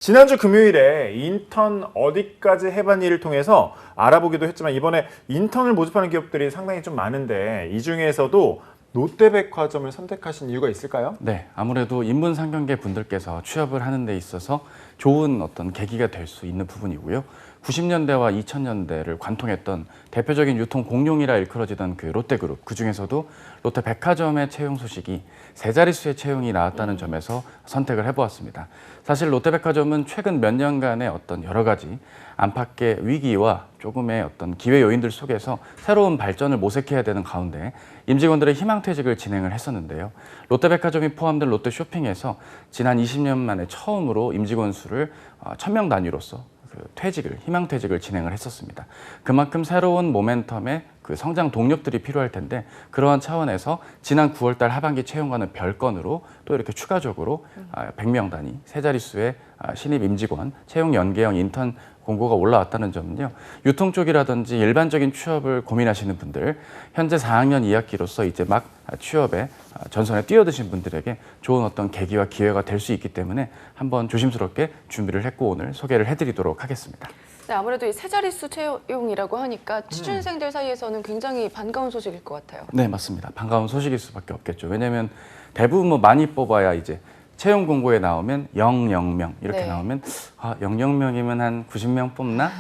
지난주 금요일에 인턴 어디까지 해봤니를 통해서 알아보기도 했지만 이번에 인턴을 모집하는 기업들이 상당히 좀 많은데 이 중에서도 롯데백화점을 선택하신 이유가 있을까요? 네, 아무래도 인문상경계 분들께서 취업을 하는 데 있어서 좋은 어떤 계기가 될 수 있는 부분이고요. 90년대와 2000년대를 관통했던 대표적인 유통 공룡이라 일컬어지던 그 롯데그룹, 그중에서도 롯데백화점의 채용 소식이 세 자릿수의 채용이 나왔다는 점에서 선택을 해보았습니다. 사실 롯데백화점은 최근 몇 년간의 어떤 여러 가지 안팎의 위기와 조금의 어떤 기회 요인들 속에서 새로운 발전을 모색해야 되는 가운데 임직원들의 희망퇴직을 진행을 했었는데요. 롯데백화점이 포함된 롯데쇼핑에서 지난 20년 만에 처음으로 임직원 수를 1000명 단위로서 희망퇴직을 진행을 했었습니다. 그만큼 새로운 모멘텀의 그 성장 동력들이 필요할 텐데 그러한 차원에서 지난 9월달 하반기 채용과는 별건으로 또 이렇게 추가적으로 100명 단위 세 자릿수의 신입 임직원 채용 연계형 인턴 공고가 올라왔다는 점은요. 유통 쪽이라든지 일반적인 취업을 고민하시는 분들, 현재 4학년 2학기로서 이제 막 취업에 전선에 뛰어드신 분들에게 좋은 어떤 계기와 기회가 될 수 있기 때문에 한번 조심스럽게 준비를 했고 오늘 소개를 해드리도록 하겠습니다. 네, 아무래도 이 세 자릿수 채용이라고 하니까 취준생들 사이에서는 굉장히 반가운 소식일 것 같아요. 네, 맞습니다. 반가운 소식일 수밖에 없겠죠. 왜냐하면 대부분 뭐 많이 뽑아야 이제 채용 공고에 나오면 0명 이렇게 네. 나오면 0명이면 한 90명 뽑나?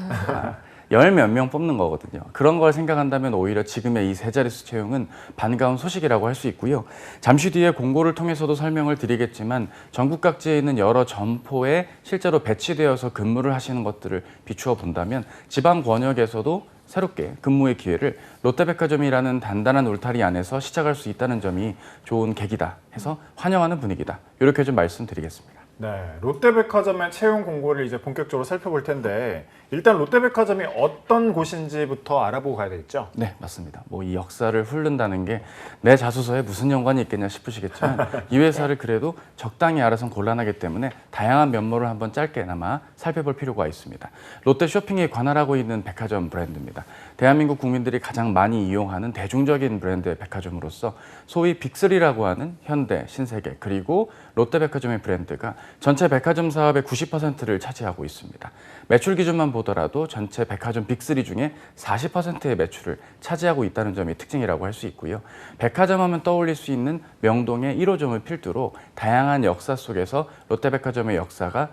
열 몇 명 뽑는 거거든요. 그런 걸 생각한다면 오히려 지금의 이 세 자릿수 채용은 반가운 소식이라고 할 수 있고요. 잠시 뒤에 공고를 통해서도 설명을 드리겠지만 전국 각지에 있는 여러 점포에 실제로 배치되어서 근무를 하시는 것들을 비추어 본다면 지방 권역에서도 새롭게 근무의 기회를 롯데백화점이라는 단단한 울타리 안에서 시작할 수 있다는 점이 좋은 계기다 해서 환영하는 분위기다. 이렇게 좀 말씀드리겠습니다. 네, 롯데백화점의 채용 공고를 이제 본격적으로 살펴볼 텐데 일단 롯데백화점이 어떤 곳인지부터 알아보고 가야 되겠죠? 네, 맞습니다. 뭐 이 역사를 훑는다는 게 내 자소서에 무슨 연관이 있겠냐 싶으시겠지만 이 회사를 그래도 적당히 알아선 곤란하기 때문에 다양한 면모를 한번 짧게나마 살펴볼 필요가 있습니다. 롯데쇼핑이 관할하고 있는 백화점 브랜드입니다. 대한민국 국민들이 가장 많이 이용하는 대중적인 브랜드의 백화점으로서 소위 빅3라고 하는 현대, 신세계, 그리고 롯데백화점의 브랜드가 전체 백화점 사업의 90%를 차지하고 있습니다. 매출 기준만 보더라도 전체 백화점 빅3 중에 40%의 매출을 차지하고 있다는 점이 특징이라고 할 수 있고요. 백화점 하면 떠올릴 수 있는 명동의 1호점을 필두로 다양한 역사 속에서 롯데백화점의 역사가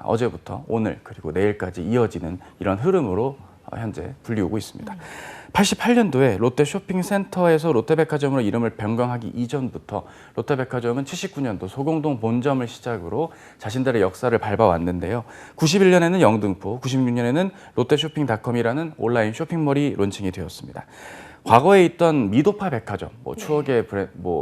어제부터 오늘 그리고 내일까지 이어지는 이런 흐름으로 현재 불리우고 있습니다. 88년도에 롯데쇼핑센터에서 롯데백화점으로 이름을 변경하기 이전부터 롯데백화점은 79년도 소공동 본점을 시작으로 자신들의 역사를 밟아왔는데요. 91년에는 영등포, 96년에는 롯데쇼핑닷컴이라는 온라인 쇼핑몰이 론칭이 되었습니다. 과거에 있던 미도파 백화점, 추억의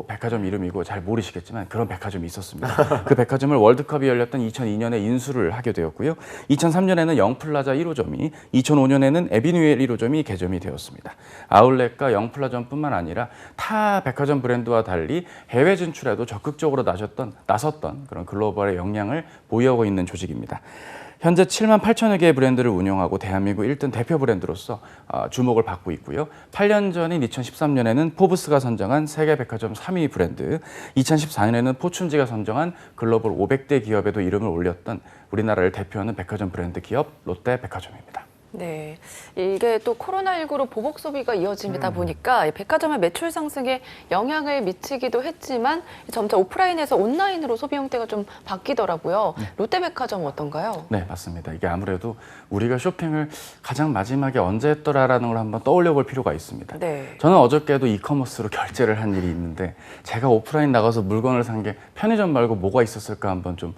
백화점 이름이고 잘 모르시겠지만 그런 백화점이 있었습니다. 그 백화점을 월드컵이 열렸던 2002년에 인수를 하게 되었고요. 2003년에는 영플라자 1호점이, 2005년에는 에비뉴엘 1호점이 개점이 되었습니다. 아울렛과 영플라점뿐만 아니라 타 백화점 브랜드와 달리 해외 진출에도 적극적으로 나섰던 그런 글로벌의 역량을 보유하고 있는 조직입니다. 현재 7만 8천여 개의 브랜드를 운영하고 대한민국 1등 대표 브랜드로서 주목을 받고 있고요. 8년 전인 2013년에는 포브스가 선정한 세계 백화점 3위 브랜드, 2014년에는 포춘지가 선정한 글로벌 500대 기업에도 이름을 올렸던 우리나라를 대표하는 백화점 브랜드 기업 롯데백화점입니다. 네, 이게 또 코로나19로 보복 소비가 이어지다 보니까 백화점의 매출 상승에 영향을 미치기도 했지만 점차 오프라인에서 온라인으로 소비 형태가 좀 바뀌더라고요. 롯데백화점 어떤가요? 네, 맞습니다. 이게 아무래도 우리가 쇼핑을 가장 마지막에 언제 했더라라는 걸 한번 떠올려 볼 필요가 있습니다. 네. 저는 어저께도 이커머스로 결제를 한 일이 있는데 제가 오프라인 나가서 물건을 산 게 편의점 말고 뭐가 있었을까 한번 좀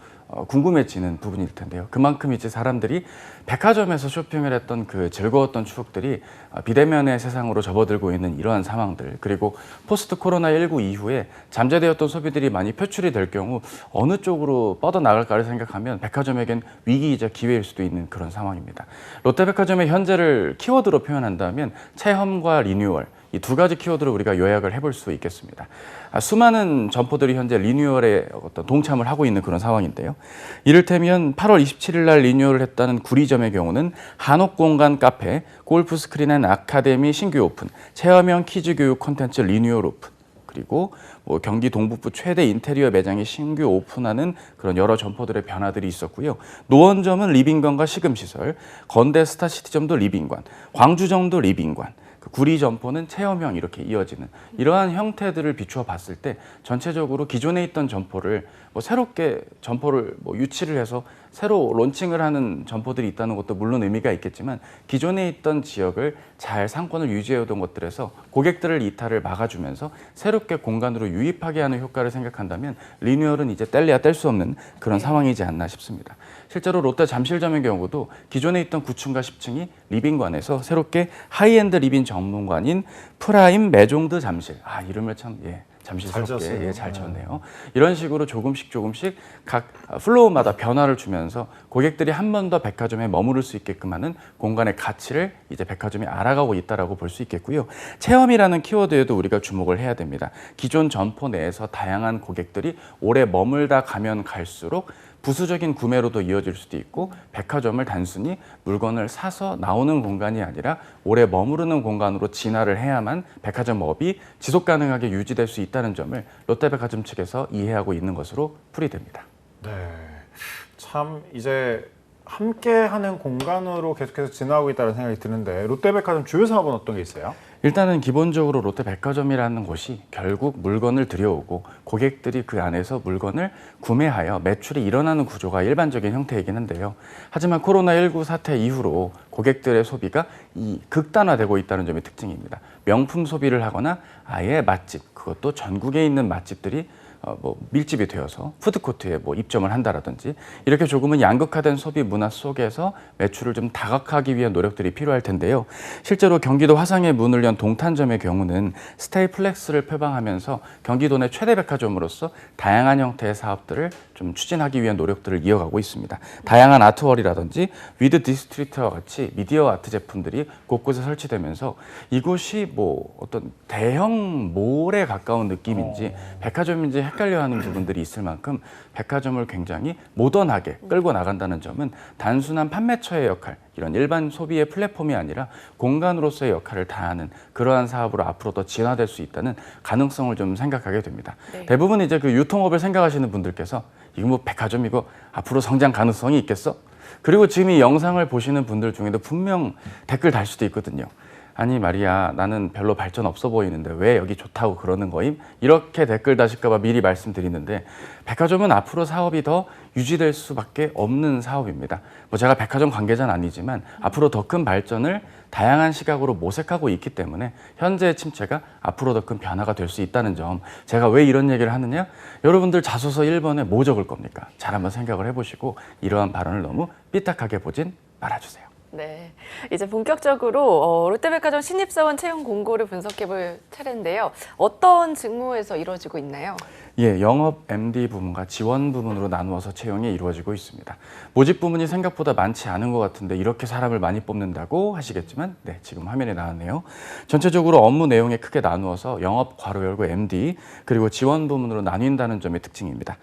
궁금해지는 부분일 텐데요. 그만큼 이제 사람들이 백화점에서 쇼핑을 했던 그 즐거웠던 추억들이 비대면의 세상으로 접어들고 있는 이러한 상황들, 그리고 포스트 코로나19 이후에 잠재되었던 소비들이 많이 표출이 될 경우 어느 쪽으로 뻗어나갈까를 생각하면 백화점에겐 위기이자 기회일 수도 있는 그런 상황입니다. 롯데백화점의 현재를 키워드로 표현한다면 체험과 리뉴얼, 이 두 가지 키워드로 우리가 요약을 해볼 수 있겠습니다. 수많은 점포들이 현재 리뉴얼에 어떤 동참을 하고 있는 그런 상황인데요. 이를테면 8월 27일 날 리뉴얼을 했다는 구리점의 경우는 한옥공간 카페, 골프 스크린 앤 아카데미 신규 오픈, 체험형 키즈 교육 콘텐츠 리뉴얼 오픈, 그리고 뭐 경기 동북부 최대 인테리어 매장이 신규 오픈하는 그런 여러 점포들의 변화들이 있었고요. 노원점은 리빙관과 식음시설, 건대 스타시티점도 리빙관, 광주점도 리빙관, 구리 점포는 체험형 이렇게 이어지는 이러한 형태들을 비추어 봤을 때 전체적으로 기존에 있던 점포를 뭐 새롭게 점포를 뭐 유치를 해서 새로 론칭을 하는 점포들이 있다는 것도 물론 의미가 있겠지만 기존에 있던 지역을 잘 상권을 유지해오던 것들에서 고객들을 이탈을 막아주면서 새롭게 공간으로 유입하게 하는 효과를 생각한다면 리뉴얼은 이제 뗄래야 뗄 수 없는 그런 상황이지 않나 싶습니다. 실제로 롯데 잠실점의 경우도 기존에 있던 9층과 10층이 리빙관에서 새롭게 하이엔드 리빙 전문관인 프라임 메종드 잠실. 이름을 참 잠실스럽게 잘 지었네요. 이런 식으로 조금씩 각 플로어마다 변화를 주면서 고객들이 한 번 더 백화점에 머무를 수 있게끔 하는 공간의 가치를 이제 백화점이 알아가고 있다라고 볼 수 있겠고요. 체험이라는 키워드에도 우리가 주목을 해야 됩니다. 기존 점포 내에서 다양한 고객들이 오래 머물다 가면 갈수록 부수적인 구매로도 이어질 수도 있고 백화점을 단순히 물건을 사서 나오는 공간이 아니라 오래 머무르는 공간으로 진화를 해야만 백화점업이 지속 가능하게 유지될 수 있다는 점을 롯데백화점 측에서 이해하고 있는 것으로 풀이됩니다. 네, 참 이제 함께하는 공간으로 계속해서 진화하고 있다는 생각이 드는데 롯데백화점 주요 사업은 어떤 게 있어요? 일단은 기본적으로 롯데백화점이라는 곳이 결국 물건을 들여오고 고객들이 그 안에서 물건을 구매하여 매출이 일어나는 구조가 일반적인 형태이긴 한데요. 하지만 코로나19 사태 이후로 고객들의 소비가 극단화되고 있다는 점이 특징입니다. 명품 소비를 하거나 아예 맛집, 그것도 전국에 있는 맛집들이 밀집이 되어서 푸드코트에 입점을 한다라든지 이렇게 조금은 양극화된 소비 문화 속에서 매출을 좀 다각화하기 위한 노력들이 필요할 텐데요. 실제로 경기도 화성에 문을 연 동탄점의 경우는 스테이플렉스를 표방하면서 경기도 내 최대 백화점으로서 다양한 형태의 사업들을 좀 추진하기 위한 노력들을 이어가고 있습니다. 다양한 아트월이라든지 위드 디스트리트와 같이 미디어 아트 제품들이 곳곳에 설치되면서 이곳이 어떤 대형 몰에 가까운 느낌인지 백화점인지 헷갈려하는 부분들이 있을 만큼 백화점을 굉장히 모던하게 끌고 나간다는 점은 단순한 판매처의 역할, 이런 일반 소비의 플랫폼이 아니라 공간으로서의 역할을 다하는 그러한 사업으로 앞으로 더 진화될 수 있다는 가능성을 좀 생각하게 됩니다. 네. 대부분 이제 그 유통업을 생각하시는 분들께서 이거 백화점 이거 앞으로 성장 가능성이 있겠어? 그리고 지금 이 영상을 보시는 분들 중에도 분명 댓글 달 수도 있거든요. 아니 말이야, 나는 별로 발전 없어 보이는데 왜 여기 좋다고 그러는 거임? 이렇게 댓글 다실까 봐 미리 말씀드리는데 백화점은 앞으로 사업이 더 유지될 수밖에 없는 사업입니다. 제가 백화점 관계자는 아니지만 앞으로 더 큰 발전을 다양한 시각으로 모색하고 있기 때문에 현재의 침체가 앞으로 더 큰 변화가 될 수 있다는 점, 제가 왜 이런 얘기를 하느냐? 여러분들 자소서 1번에 뭐 적을 겁니까? 잘 한번 생각을 해보시고 이러한 발언을 너무 삐딱하게 보진 말아주세요. 네, 이제 본격적으로 롯데백화점 신입사원 채용 공고를 분석해 볼 차례인데요. 어떤 직무에서 이루어지고 있나요? 예, 영업 MD 부문과 지원 부문으로 나누어서 채용이 이루어지고 있습니다. 모집 부문이 생각보다 많지 않은 것 같은데 이렇게 사람을 많이 뽑는다고 하시겠지만 네, 지금 화면에 나왔네요. 전체적으로 업무 내용에 크게 나누어서 영업 괄호 열고 MD 그리고 지원 부문으로 나뉜다는 점이 특징입니다.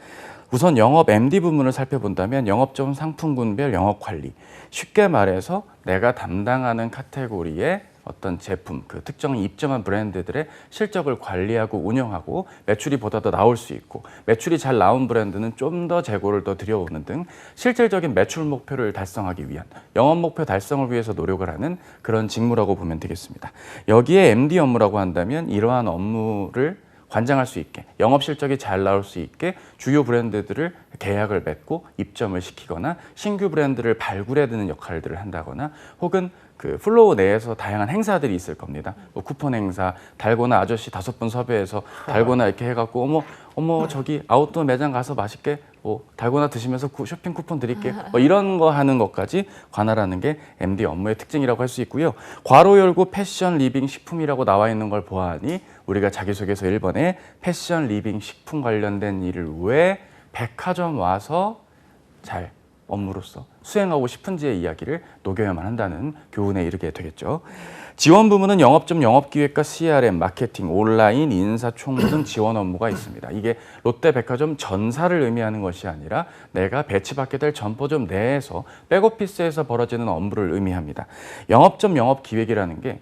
우선 영업 MD 부문을 살펴본다면 영업점 상품군별 영업 관리, 쉽게 말해서 내가 담당하는 카테고리의 어떤 제품, 그 특정 입점한 브랜드들의 실적을 관리하고 운영하고 매출이 보다 더 나올 수 있고 매출이 잘 나온 브랜드는 좀 더 재고를 더 들여오는 등 실질적인 매출 목표를 달성하기 위한 영업 목표 달성을 위해서 노력을 하는 그런 직무라고 보면 되겠습니다. 여기에 MD 업무라고 한다면 이러한 업무를 관장할 수 있게, 영업 실적이 잘 나올 수 있게 주요 브랜드들을 계약을 맺고 입점을 시키거나 신규 브랜드를 발굴해드는 역할들을 한다거나 혹은 그 플로우 내에서 다양한 행사들이 있을 겁니다. 쿠폰 행사, 달고나 아저씨 5분 섭외해서 달고나 이렇게 해갖고 어머 저기 아웃도어 매장 가서 맛있게 달고나 드시면서 쇼핑 쿠폰 드릴게요. 이런 거 하는 것까지 관할하는 게 MD 업무의 특징이라고 할 수 있고요. 괄호 열고 패션, 리빙, 식품이라고 나와 있는 걸 보아하니 우리가 자기소개서 1번에 패션, 리빙, 식품 관련된 일을 왜 백화점 와서 잘 업무로서 수행하고 싶은지의 이야기를 녹여야만 한다는 교훈에 이르게 되겠죠. 지원 부문은 영업점 영업기획과 CRM, 마케팅, 온라인, 인사총무 등 지원 업무가 있습니다. 이게 롯데백화점 전사를 의미하는 것이 아니라 내가 배치받게 될 점포점 내에서 백오피스에서 벌어지는 업무를 의미합니다. 영업점 영업기획이라는 게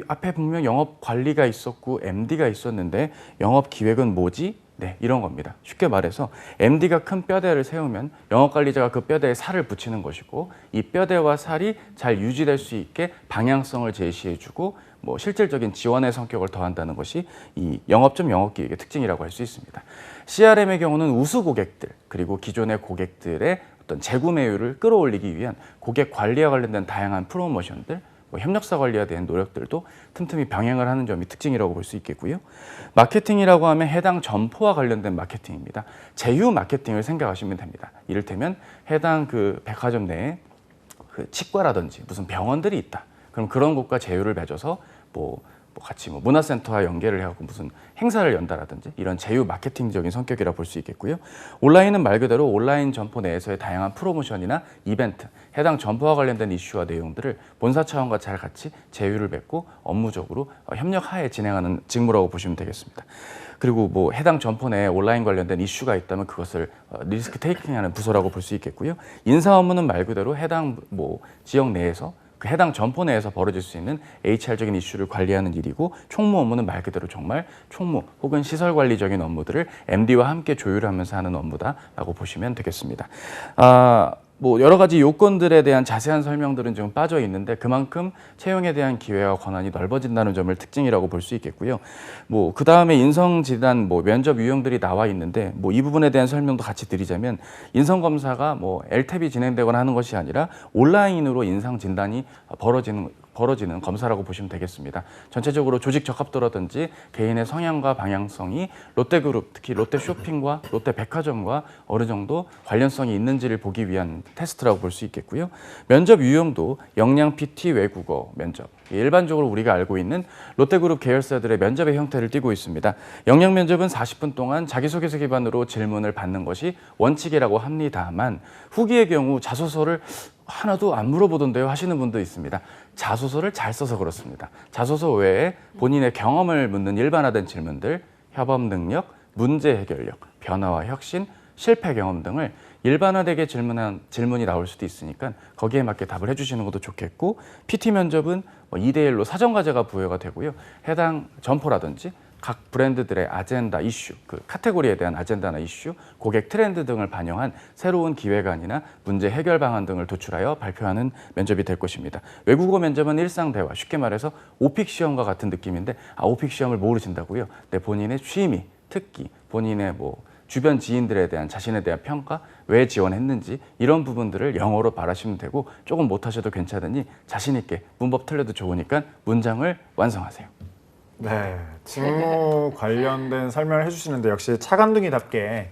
앞에 분명 영업 관리가 있었고 MD가 있었는데 영업 기획은 뭐지? 네, 이런 겁니다. 쉽게 말해서 MD가 큰 뼈대를 세우면 영업관리자가 그 뼈대에 살을 붙이는 것이고 이 뼈대와 살이 잘 유지될 수 있게 방향성을 제시해주고 뭐 실질적인 지원의 성격을 더한다는 것이 이 영업점 영업기획의 특징이라고 할 수 있습니다. CRM의 경우는 우수 고객들 그리고 기존의 고객들의 어떤 재구매율을 끌어올리기 위한 고객 관리와 관련된 다양한 프로모션들 뭐 협력사 관리에 대한 노력들도 틈틈이 병행을 하는 점이 특징이라고 볼 수 있겠고요. 마케팅이라고 하면 해당 점포와 관련된 마케팅입니다. 제휴 마케팅을 생각하시면 됩니다. 이를테면 해당 그 백화점 내에 그 치과라든지 무슨 병원들이 있다. 그럼 그런 곳과 제휴를 맺어서 뭐 같이 뭐 문화센터와 연계를 해갖고 무슨 행사를 연다라든지 이런 제휴 마케팅적인 성격이라 볼 수 있겠고요. 온라인은 말 그대로 온라인 점포 내에서의 다양한 프로모션이나 이벤트, 해당 점포와 관련된 이슈와 내용들을 본사 차원과 잘 같이 제휴를 맺고 업무적으로 협력하에 진행하는 직무라고 보시면 되겠습니다. 그리고 뭐 해당 점포 내에 온라인 관련된 이슈가 있다면 그것을 리스크 테이킹하는 부서라고 볼 수 있겠고요. 인사 업무는 말 그대로 해당 뭐 지역 내에서 그 해당 점포 내에서 벌어질 수 있는 HR적인 이슈를 관리하는 일이고 총무 업무는 말 그대로 정말 총무 혹은 시설 관리적인 업무들을 MD와 함께 조율하면서 하는 업무다라고 보시면 되겠습니다. 뭐 여러 가지 요건들에 대한 자세한 설명들은 지금 빠져 있는데 그만큼 채용에 대한 기회와 권한이 넓어진다는 점을 특징이라고 볼 수 있겠고요. 뭐 그 다음에 인성 진단, 뭐 면접 유형들이 나와 있는데 뭐 이 부분에 대한 설명도 같이 드리자면 인성 검사가 뭐 LTE이 진행되거나 하는 것이 아니라 온라인으로 인상 진단이 벌어지는 검사라고 보시면 되겠습니다. 전체적으로 조직 적합도라든지 개인의 성향과 방향성이 롯데그룹, 특히 롯데쇼핑과 롯데백화점과 어느 정도 관련성이 있는지를 보기 위한 테스트라고 볼 수 있겠고요. 면접 유형도 역량 PT 외국어 면접. 일반적으로 우리가 알고 있는 롯데그룹 계열사들의 면접의 형태를 띠고 있습니다. 역량 면접은 40분 동안 자기소개서 기반으로 질문을 받는 것이 원칙이라고 합니다만 후기의 경우 자소서를 하나도 안 물어보던데요 하시는 분도 있습니다. 자소서를 잘 써서 그렇습니다. 자소서 외에 본인의 경험을 묻는 일반화된 질문들, 협업 능력, 문제 해결력, 변화와 혁신, 실패 경험 등을 일반화되게 질문이 나올 수도 있으니까 거기에 맞게 답을 해주시는 것도 좋겠고 PT 면접은 2대1로 사전과제가 부여가 되고요. 해당 점포라든지 각 브랜드들의 아젠다, 이슈, 그 카테고리에 대한 아젠다나 이슈, 고객 트렌드 등을 반영한 새로운 기획안이나 문제 해결 방안 등을 도출하여 발표하는 면접이 될 것입니다. 외국어 면접은 일상 대화, 쉽게 말해서 오픽 시험과 같은 느낌인데 오픽 시험을 모르신다고요? 네, 본인의 취미, 특기, 본인의 뭐 주변 지인들에 대한 자신에 대한 평가, 왜 지원했는지 이런 부분들을 영어로 말하시면 되고 조금 못하셔도 괜찮으니 자신 있게 문법 틀려도 좋으니까 문장을 완성하세요. 네, 직무 관련된 설명을 해주시는데 역시 차관둥이답게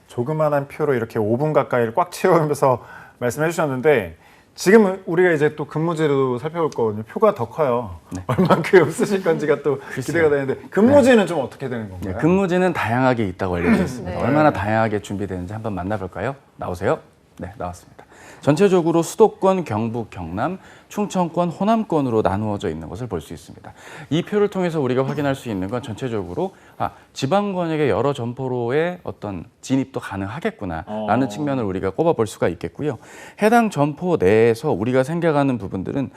조그만한 표로 이렇게 5분 가까이를 꽉 채우면서 말씀해 주셨는데 지금 우리가 이제 또 근무제도 살펴볼 거거든요. 표가 더 커요. 네. 얼만큼 쓰실 건지가 또 기대가 되는데 근무제는 좀 어떻게 되는 건가요? 네, 근무제는 다양하게 있다고 알려져 있습니다. 네. 얼마나 다양하게 준비되는지 한번 만나볼까요? 나오세요? 네, 나왔습니다. 전체적으로 수도권, 경북, 경남, 충청권, 호남권으로 나누어져 있는 것을 볼 수 있습니다. 이 표를 통해서 우리가 확인할 수 있는 건 전체적으로 지방 권역의 여러 점포로의 어떤 진입도 가능하겠구나라는 측면을 우리가 꼽아볼 수가 있겠고요. 해당 점포 내에서 우리가 생각하는 부분들은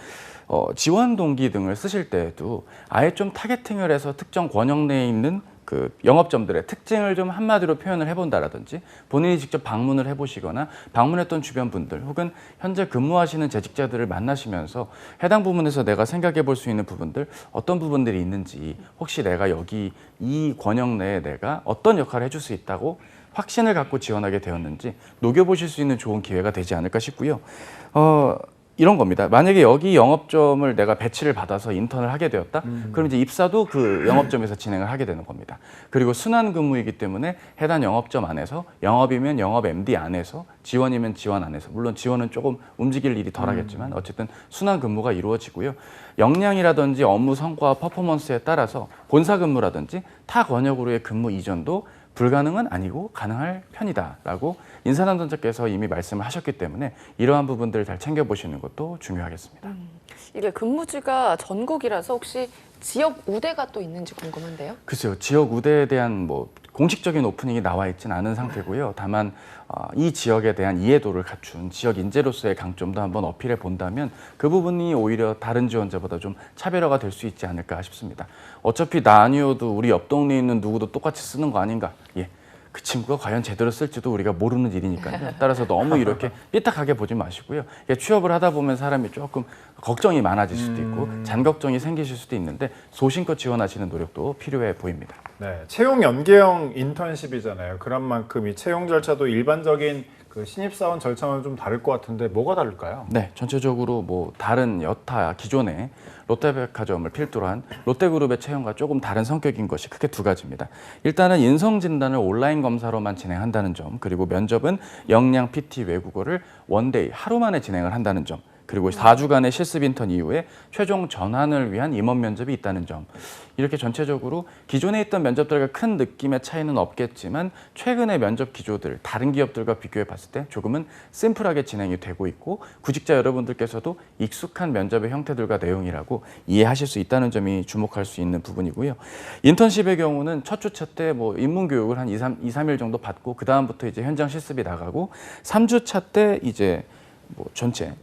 지원 동기 등을 쓰실 때에도 아예 좀 타겟팅을 해서 특정 권역 내에 있는 그 영업점들의 특징을 좀 한마디로 표현을 해본다라든지 본인이 직접 방문을 해보시거나 방문했던 주변 분들 혹은 현재 근무하시는 재직자들을 만나시면서 해당 부분에서 내가 생각해 볼 수 있는 부분들 어떤 부분들이 있는지 혹시 내가 여기 이 권역 내에 내가 어떤 역할을 해줄 수 있다고 확신을 갖고 지원하게 되었는지 녹여보실 수 있는 좋은 기회가 되지 않을까 싶고요. 이런 겁니다. 만약에 여기 영업점을 내가 배치를 받아서 인턴을 하게 되었다? 그럼 이제 입사도 그 영업점에서 진행을 하게 되는 겁니다. 그리고 순환 근무이기 때문에 해당 영업점 안에서 영업이면 영업 MD 안에서 지원이면 지원 안에서 물론 지원은 조금 움직일 일이 덜 하겠지만 어쨌든 순환 근무가 이루어지고요. 역량이라든지 업무 성과 퍼포먼스에 따라서 본사 근무라든지 타 권역으로의 근무 이전도 불가능은 아니고 가능할 편이다라고 인사담당자께서 이미 말씀을 하셨기 때문에 이러한 부분들을 잘 챙겨보시는 것도 중요하겠습니다. 이게 근무지가 전국이라서 혹시 지역 우대가 또 있는지 궁금한데요. 글쎄요, 지역 우대에 대한 뭐 공식적인 오프닝이 나와 있지는 않은 상태고요. 다만 이 지역에 대한 이해도를 갖춘 지역 인재로서의 강점도 한번 어필해 본다면 그 부분이 오히려 다른 지원자보다 좀 차별화가 될 수 있지 않을까 싶습니다. 어차피 나 아니어도 우리 옆 동네에 있는 누구도 똑같이 쓰는 거 아닌가? 예. 그 친구가 과연 제대로 쓸지도 우리가 모르는 일이니까요. 따라서 너무 이렇게 삐딱하게 보지 마시고요. 이게 취업을 하다 보면 사람이 조금 걱정이 많아질 수도 있고 잔걱정이 생기실 수도 있는데 소신껏 지원하시는 노력도 필요해 보입니다. 네, 채용 연계형 인턴십이잖아요. 그런 만큼 이 채용 절차도 일반적인 그 신입사원 절차와는 좀 다를 것 같은데 뭐가 다를까요? 네, 전체적으로 뭐 다른 여타 기존의 롯데백화점을 필두로 한 롯데그룹의 채용과 조금 다른 성격인 것이 크게 두 가지입니다. 일단은 인성 진단을 온라인 검사로만 진행한다는 점, 그리고 면접은 역량, PT, 외국어를 원데이 하루 만에 진행을 한다는 점, 그리고 4주간의 실습 인턴 이후에 최종 전환을 위한 임원 면접이 있다는 점. 이렇게 전체적으로 기존에 있던 면접들과 큰 느낌의 차이는 없겠지만 최근의 면접 기조들, 다른 기업들과 비교해 봤을 때 조금은 심플하게 진행이 되고 있고 구직자 여러분들께서도 익숙한 면접의 형태들과 내용이라고 이해하실 수 있다는 점이 주목할 수 있는 부분이고요. 인턴십의 경우는 첫 주차 때 뭐 입문 교육을 한 2, 3일 정도 받고 그다음부터 이제 현장 실습이 나가고 3주차 때 이제 뭐 전체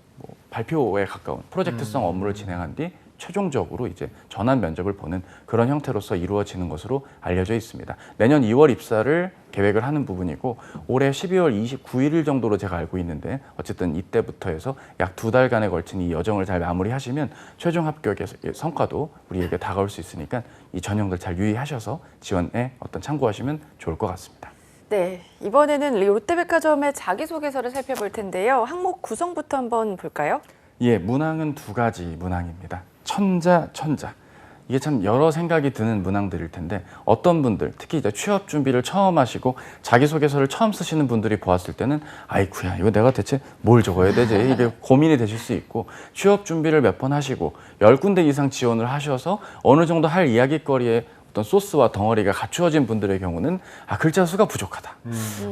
발표에 가까운 프로젝트성 업무를 진행한 뒤 최종적으로 이제 전환 면접을 보는 그런 형태로서 이루어지는 것으로 알려져 있습니다. 내년 2월 입사를 계획을 하는 부분이고 올해 12월 29일 정도로 제가 알고 있는데 어쨌든 이때부터 해서 약 2달간에 걸친 이 여정을 잘 마무리하시면 최종 합격의 성과도 우리에게 다가올 수 있으니까 이 전형들 잘 유의하셔서 지원에 참고하시면 좋을 것 같습니다. 네, 이번에는 롯데백화점의 자기소개서를 살펴볼 텐데요. 항목 구성부터 한번 볼까요? 예, 문항은 두 가지 문항입니다. 천자. 이게 참 여러 생각이 드는 문항들일 텐데 어떤 분들, 특히 이제 취업 준비를 처음 하시고 자기소개서를 처음 쓰시는 분들이 보았을 때는 아이쿠야, 이거 내가 대체 뭘 적어야 되지? 이게 고민이 되실 수 있고 취업 준비를 몇 번 하시고 10군데 이상 지원을 하셔서 어느 정도 할 이야기거리에 어떤 소스와 덩어리가 갖추어진 분들의 경우는 글자 수가 부족하다.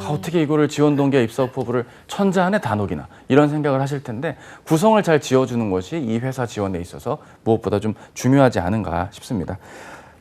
어떻게 이거를 지원 동기와 입사 후보를 천자 안에 단옥이나 이런 생각을 하실 텐데 구성을 잘 지어주는 것이 이 회사 지원에 있어서 무엇보다 좀 중요하지 않은가 싶습니다.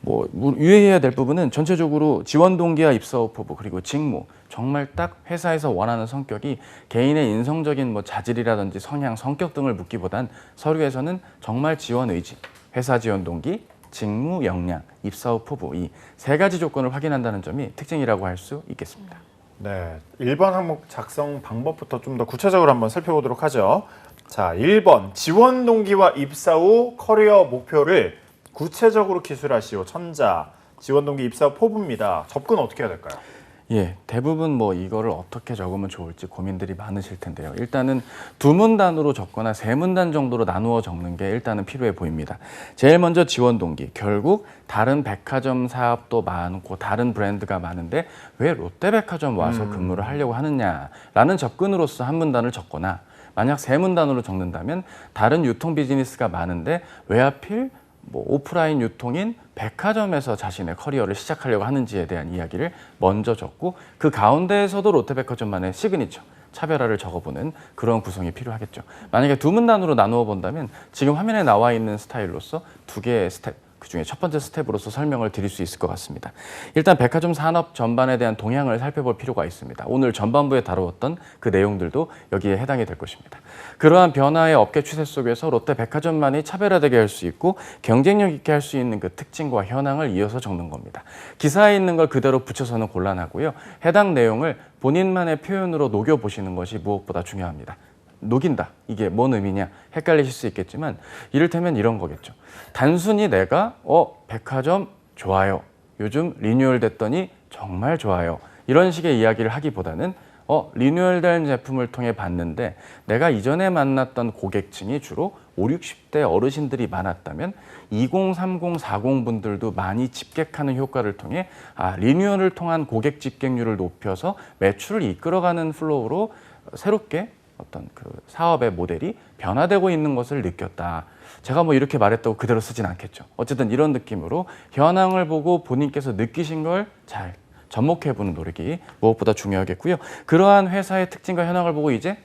뭐 유의해야 될 부분은 전체적으로 지원 동기와 입사 후보 그리고 직무 정말 딱 회사에서 원하는 성격이 개인의 인성적인 뭐 자질이라든지 성향, 성격 등을 묻기보단 서류에서는 정말 지원 의지, 회사 지원 동기, 직무, 역량, 입사 후 포부 이 세 가지 조건을 확인한다는 점이 특징이라고 할 수 있겠습니다. 네, 1번 항목 작성 방법부터 좀 더 구체적으로 한번 살펴보도록 하죠. 자, 1번 지원 동기와 입사 후 커리어 목표를 구체적으로 기술하시오. 천자, 지원 동기 입사 후 포부입니다. 접근 어떻게 해야 될까요? 예, 대부분 뭐 이거를 어떻게 적으면 좋을지 고민들이 많으실 텐데요. 일단은 두 문단으로 적거나 세 문단 정도로 나누어 적는 게 일단은 필요해 보입니다. 제일 먼저 지원 동기. 결국 다른 백화점 사업도 많고 다른 브랜드가 많은데 왜 롯데백화점 와서 근무를 하려고 하느냐라는 접근으로서 한 문단을 적거나 만약 세 문단으로 적는다면 다른 유통 비즈니스가 많은데 왜 하필 뭐 오프라인 유통인 백화점에서 자신의 커리어를 시작하려고 하는지에 대한 이야기를 먼저 적고 그 가운데에서도 롯데백화점만의 시그니처, 차별화를 적어보는 그런 구성이 필요하겠죠. 만약에 두 문단으로 나누어 본다면 지금 화면에 나와 있는 스타일로서 두 개의 스텝, 그중에 첫 번째 스텝으로서 설명을 드릴 수 있을 것 같습니다. 일단 백화점 산업 전반에 대한 동향을 살펴볼 필요가 있습니다. 오늘 전반부에 다루었던 그 내용들도 여기에 해당이 될 것입니다. 그러한 변화의 업계 추세 속에서 롯데백화점만이 차별화되게 할 수 있고 경쟁력 있게 할 수 있는 그 특징과 현황을 이어서 적는 겁니다. 기사에 있는 걸 그대로 붙여서는 곤란하고요. 해당 내용을 본인만의 표현으로 녹여보시는 것이 무엇보다 중요합니다. 녹인다. 이게 뭔 의미냐 헷갈리실 수 있겠지만 이를테면 이런 거겠죠. 단순히 내가 백화점 좋아요. 요즘 리뉴얼 됐더니 정말 좋아요. 이런 식의 이야기를 하기보다는 리뉴얼된 제품을 통해 봤는데 내가 이전에 만났던 고객층이 주로 5, 60대 어르신들이 많았다면 20, 30, 40 분들도 많이 집객하는 효과를 통해 리뉴얼을 통한 고객 집객률을 높여서 매출을 이끌어가는 플로우로 새롭게 어떤 그 사업의 모델이 변화되고 있는 것을 느꼈다. 제가 뭐 이렇게 말했다고 그대로 쓰진 않겠죠. 어쨌든 이런 느낌으로 현황을 보고 본인께서 느끼신 걸 잘 접목해보는 노력이 무엇보다 중요하겠고요. 그러한 회사의 특징과 현황을 보고 이제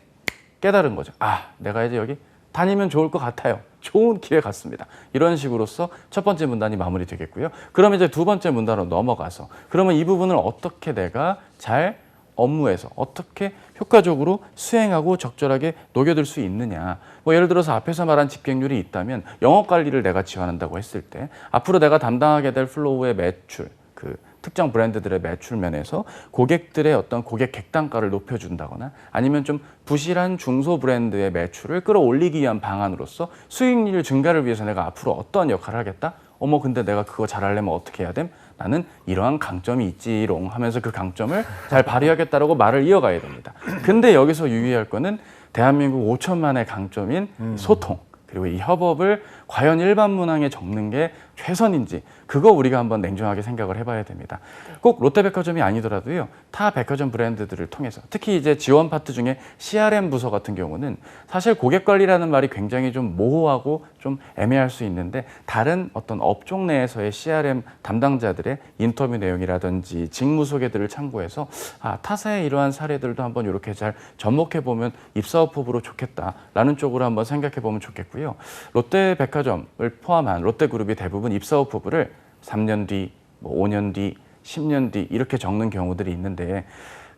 깨달은 거죠. 내가 이제 여기 다니면 좋을 것 같아요. 좋은 기회 같습니다. 이런 식으로서 첫 번째 문단이 마무리되겠고요. 그러면 이제 두 번째 문단으로 넘어가서 그러면 이 부분을 어떻게 내가 잘 업무에서 어떻게 효과적으로 수행하고 적절하게 녹여들 수 있느냐. 뭐 예를 들어서 앞에서 말한 집객률이 있다면 영업 관리를 내가 지원한다고 했을 때 앞으로 내가 담당하게 될 플로우의 매출, 그 특정 브랜드들의 매출 면에서 고객들의 어떤 고객 객단가를 높여준다거나 아니면 좀 부실한 중소 브랜드의 매출을 끌어올리기 위한 방안으로서 수익률 증가를 위해서 내가 앞으로 어떤 역할을 하겠다? 어머 근데 내가 그거 잘하려면 어떻게 해야 됨? 나는 이러한 강점이 있지롱 하면서 그 강점을 잘 발휘하겠다라고 말을 이어가야 됩니다. 근데 여기서 유의할 거는 대한민국 5천만의 강점인 소통. 그리고 이 협업을 과연 일반 문항에 적는 게 최선인지 그거 우리가 한번 냉정하게 생각을 해봐야 됩니다. 꼭 롯데백화점이 아니더라도요. 타 백화점 브랜드들을 통해서 특히 이제 지원 파트 중에 CRM 부서 같은 경우는 사실 고객 관리라는 말이 굉장히 좀 모호하고 좀 애매할 수 있는데 다른 어떤 업종 내에서의 CRM 담당자들의 인터뷰 내용이라든지 직무 소개들을 참고해서 타사의 이러한 사례들도 한번 이렇게 잘 접목해 보면 입사업 후보로 좋겠다라는 쪽으로 한번 생각해 보면 좋겠고요. 롯데백화점을 포함한 롯데그룹이 대부분 입사업 후보를 3년 뒤, 뭐 5년 뒤, 10년 뒤 이렇게 적는 경우들이 있는데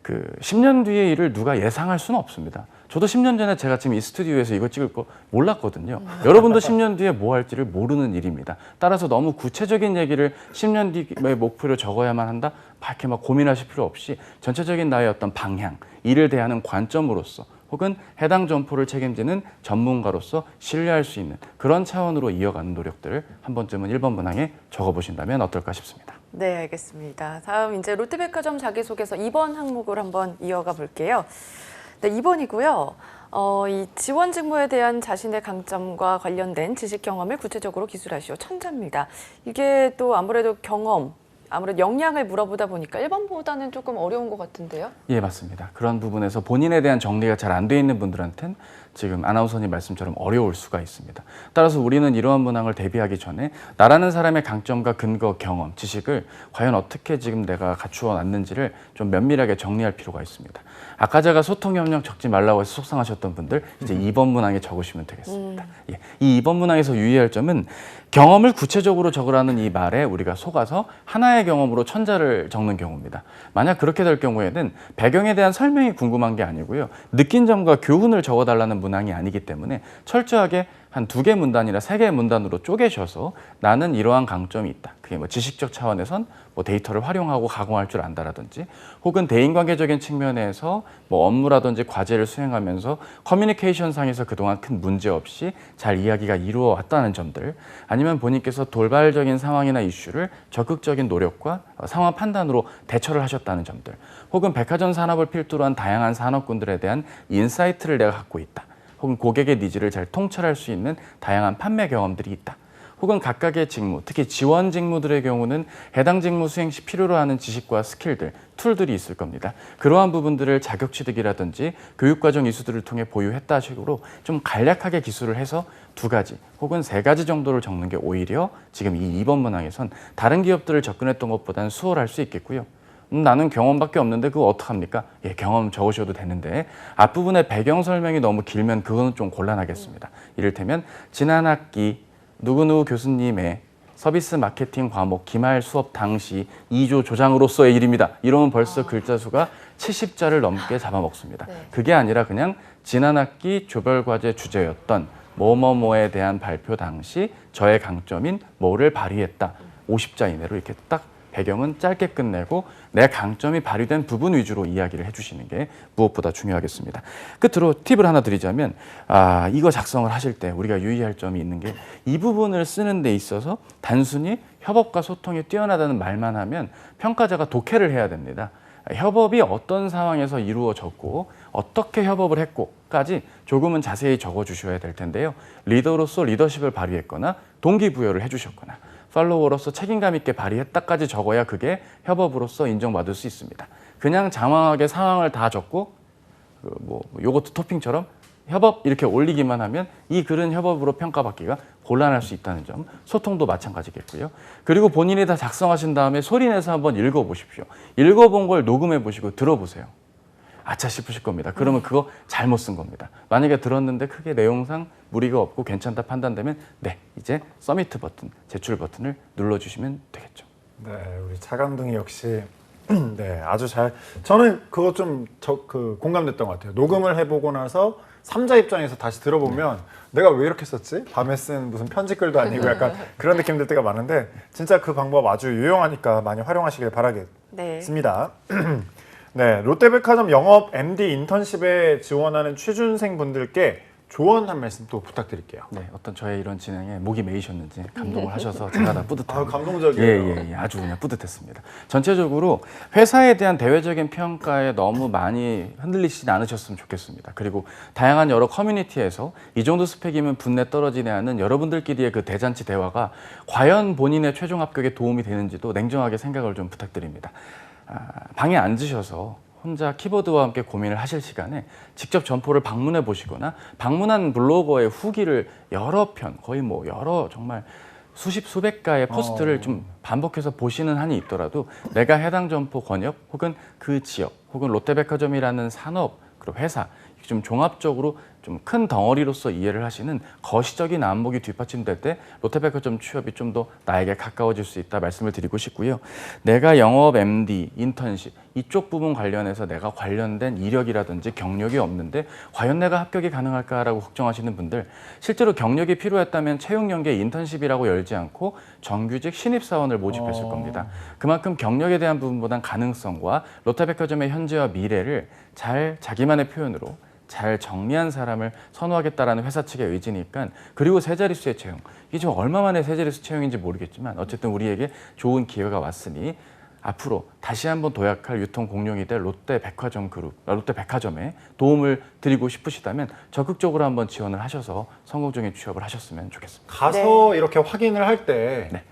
그 10년 뒤의 일을 누가 예상할 수는 없습니다. 저도 10년 전에 제가 지금 이 스튜디오에서 이거 찍을 거 몰랐거든요. 여러분도 10년 뒤에 뭐 할지를 모르는 일입니다. 따라서 너무 구체적인 얘기를 10년 뒤의 목표를 적어야만 한다? 이렇게 막 고민하실 필요 없이 전체적인 나의 어떤 방향, 일을 대하는 관점으로서 혹은 해당 점포를 책임지는 전문가로서 신뢰할 수 있는 그런 차원으로 이어가는 노력들을 한 번쯤은 1번 문항에 적어보신다면 어떨까 싶습니다. 네, 알겠습니다. 다음 이제 롯데백화점 자기소개서 2번 항목을 한번 이어가 볼게요. 네, 2번이고요. 이 지원 직무에 대한 자신의 강점과 관련된 지식 경험을 구체적으로 기술하시오. 천자입니다. 이게 또 아무래도 아무래도 역량을 물어보다 보니까 1번보다는 조금 어려운 것 같은데요? 예, 맞습니다. 그런 부분에서 본인에 대한 정리가 잘 안 돼 있는 분들한테는 지금 아나운서님 말씀처럼 어려울 수가 있습니다. 따라서 우리는 이러한 문항을 대비하기 전에 나라는 사람의 강점과 근거, 경험, 지식을 과연 어떻게 지금 내가 갖추어 놨는지를 좀 면밀하게 정리할 필요가 있습니다. 아까 제가 소통 협력 적지 말라고 해서 속상하셨던 분들 이제 2번 문항에 적으시면 되겠습니다. 예, 이 2번 문항에서 유의할 점은 경험을 구체적으로 적으라는 이 말에 우리가 속아서 하나의 경험으로 천자를 적는 경우입니다. 만약 그렇게 될 경우에는 배경에 대한 설명이 궁금한 게 아니고요. 느낀 점과 교훈을 적어달라는 문항이 아니기 때문에 철저하게 한 2개 문단이나 3개의 문단으로 쪼개셔서 나는 이러한 강점이 있다. 그게 뭐 지식적 차원에선 뭐 데이터를 활용하고 가공할 줄 안다라든지 혹은 대인관계적인 측면에서 뭐 업무라든지 과제를 수행하면서 커뮤니케이션 상에서 그동안 큰 문제 없이 잘 이야기가 이루어왔다는 점들 아니면 본인께서 돌발적인 상황이나 이슈를 적극적인 노력과 상황 판단으로 대처를 하셨다는 점들 혹은 백화점 산업을 필두로 한 다양한 산업군들에 대한 인사이트를 내가 갖고 있다. 혹은 고객의 니즈를 잘 통찰할 수 있는 다양한 판매 경험들이 있다. 혹은 각각의 직무, 특히 지원 직무들의 경우는 해당 직무 수행 시 필요로 하는 지식과 스킬들, 툴들이 있을 겁니다. 그러한 부분들을 자격 취득이라든지 교육과정 이수들을 통해 보유했다 식으로 좀 간략하게 기술을 해서 2가지 혹은 3가지 정도를 적는 게 오히려 지금 이 2번 문항에선 다른 기업들을 접근했던 것보다는 수월할 수 있겠고요. 나는 경험밖에 없는데 그거 어떡합니까? 예, 경험 적으셔도 되는데 앞부분에 배경 설명이 너무 길면 그거는 좀 곤란하겠습니다. 이를테면 지난 학기 누구누구 교수님의 서비스 마케팅 과목 기말 수업 당시 2조 조장으로서의 일입니다. 이러면 벌써 글자 수가 70자를 넘게 잡아먹습니다. 네. 그게 아니라 그냥 지난 학기 조별과제 주제였던 뭐뭐뭐에 대한 발표 당시 저의 강점인 뭐를 발휘했다. 50자 이내로 이렇게 딱 배경은 짧게 끝내고 내 강점이 발휘된 부분 위주로 이야기를 해주시는 게 무엇보다 중요하겠습니다. 끝으로 팁을 하나 드리자면 이거 작성을 하실 때 우리가 유의할 점이 있는 게 이 부분을 쓰는 데 있어서 단순히 협업과 소통이 뛰어나다는 말만 하면 평가자가 독해를 해야 됩니다. 협업이 어떤 상황에서 이루어졌고 어떻게 협업을 했고까지 조금은 자세히 적어주셔야 될 텐데요. 리더로서 리더십을 발휘했거나 동기부여를 해주셨거나 팔로워로서 책임감 있게 발휘했다까지 적어야 그게 협업으로서 인정받을 수 있습니다. 그냥 장황하게 상황을 다 적고 뭐 요거트 토핑처럼 협업 이렇게 올리기만 하면 이 글은 협업으로 평가받기가 곤란할 수 있다는 점, 소통도 마찬가지겠고요. 그리고 본인이 다 작성하신 다음에 소리내서 한번 읽어보십시오. 읽어본 걸 녹음해 보시고 들어보세요. 아차 싶으실 겁니다. 그러면 그거 잘못 쓴 겁니다. 만약에 들었는데 크게 내용상 무리가 없고 괜찮다 판단되면 네, 이제 서미트 버튼, 제출 버튼을 눌러주시면 되겠죠. 네, 우리 차강둥이 역시 네, 아주 잘. 저는 그거 좀 공감됐던 것 같아요. 녹음을 해보고 나서 3자 입장에서 다시 들어보면 내가 왜 이렇게 썼지? 밤에 쓴 무슨 편지글도 아니고 약간 그런 느낌 들 때가 많은데 진짜 그 방법 아주 유용하니까 많이 활용하시길 바라겠습니다. 네, 롯데백화점 영업 MD 인턴십에 지원하는 취준생 분들께 조언 한 말씀 또 부탁드릴게요. 네, 어떤 저의 이런 진행에 목이 메이셨는지 감동을 하셔서 제가 다 뿌듯합니다. 아, 감동적이에요. 예, 아주 그냥 뿌듯했습니다. 전체적으로 회사에 대한 대외적인 평가에 너무 많이 흔들리시지 않으셨으면 좋겠습니다. 그리고 다양한 여러 커뮤니티에서 이 정도 스펙이면 분내 떨어지네 하는 여러분들끼리의 그 대잔치 대화가 과연 본인의 최종 합격에 도움이 되는지도 냉정하게 생각을 좀 부탁드립니다. 방에 앉으셔서 혼자 키보드와 함께 고민을 하실 시간에 직접 점포를 방문해 보시거나 방문한 블로거의 후기를 여러 편, 거의 뭐 여러 정말 수십 수백 가의 포스트를 좀 반복해서 보시는 한이 있더라도 내가 해당 점포 권역 혹은 그 지역 혹은 롯데백화점이라는 산업 그리고 회사 좀 종합적으로 좀 큰 덩어리로서 이해를 하시는 거시적인 안목이 뒷받침될 때 롯데백화점 취업이 좀 더 나에게 가까워질 수 있다 말씀을 드리고 싶고요. 내가 영업 MD, 인턴십 이쪽 부분 관련해서 내가 관련된 이력이라든지 경력이 없는데 과연 내가 합격이 가능할까라고 걱정하시는 분들 실제로 경력이 필요했다면 채용 연계 인턴십이라고 열지 않고 정규직 신입사원을 모집했을 겁니다. 그만큼 경력에 대한 부분보단 가능성과 롯데백화점의 현재와 미래를 잘 자기만의 표현으로 잘 정리한 사람을 선호하겠다라는 회사 측의 의지니까 그리고 세 자릿수의 채용 이게 지금 얼마 만에 세 자릿수 채용인지 모르겠지만 어쨌든 우리에게 좋은 기회가 왔으니 앞으로 다시 한번 도약할 유통 공룡이 될 롯데백화점 그룹, 롯데백화점에 도움을 드리고 싶으시다면 적극적으로 한번 지원을 하셔서 성공적인 취업을 하셨으면 좋겠습니다. 가서 이렇게 확인을 할 때 네.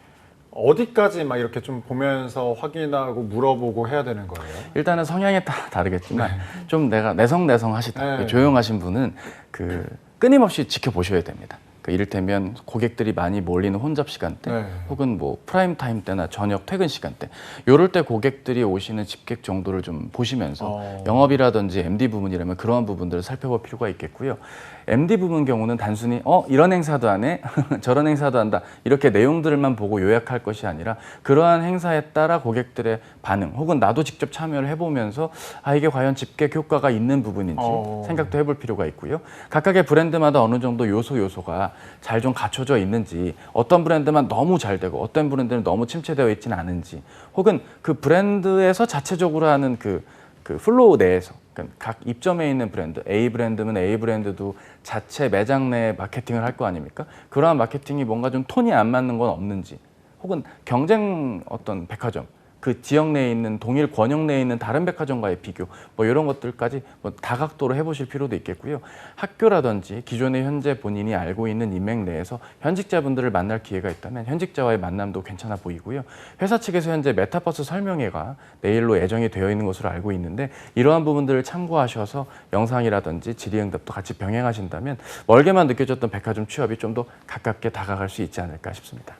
어디까지 막 이렇게 좀 보면서 확인하고 물어보고 해야 되는 거예요? 일단은 성향에 따라 다르겠지만 좀 내가 내성 하시다 네. 조용하신 분은 그 끊임없이 지켜보셔야 됩니다. 그 이를테면 고객들이 많이 몰리는 혼잡 시간대 네. 혹은 뭐 프라임 타임 때나 저녁 퇴근 시간대 요럴 때 고객들이 오시는 집객 정도를 좀 보시면서 영업이라든지 MD 부문이라면 그러한 부분들을 살펴볼 필요가 있겠고요. MD 부문 경우는 단순히 이런 행사도 안 해? 저런 행사도 한다. 이렇게 내용들만 보고 요약할 것이 아니라 그러한 행사에 따라 고객들의 반응 혹은 나도 직접 참여를 해보면서 이게 과연 집객 효과가 있는 부분인지 생각도 해볼 필요가 있고요. 각각의 브랜드마다 어느 정도 요소가 잘 좀 갖춰져 있는지 어떤 브랜드만 너무 잘 되고 어떤 브랜드는 너무 침체되어 있지는 않은지 혹은 그 브랜드에서 자체적으로 하는 그 플로우 내에서 그러니까 각 입점에 있는 브랜드, A 브랜드면 A 브랜드도 자체 매장 내 마케팅을 할 거 아닙니까? 그러한 마케팅이 뭔가 좀 톤이 안 맞는 건 없는지 혹은 경쟁 어떤 백화점 그 지역 내에 있는 동일 권역 내에 있는 다른 백화점과의 비교 뭐 이런 것들까지 뭐 다각도로 해보실 필요도 있겠고요. 학교라든지 기존의 현재 본인이 알고 있는 인맥 내에서 현직자분들을 만날 기회가 있다면 현직자와의 만남도 괜찮아 보이고요. 회사 측에서 현재 메타버스 설명회가 내일로 예정이 되어 있는 것으로 알고 있는데 이러한 부분들을 참고하셔서 영상이라든지 질의응답도 같이 병행하신다면 멀게만 느껴졌던 백화점 취업이 좀 더 가깝게 다가갈 수 있지 않을까 싶습니다.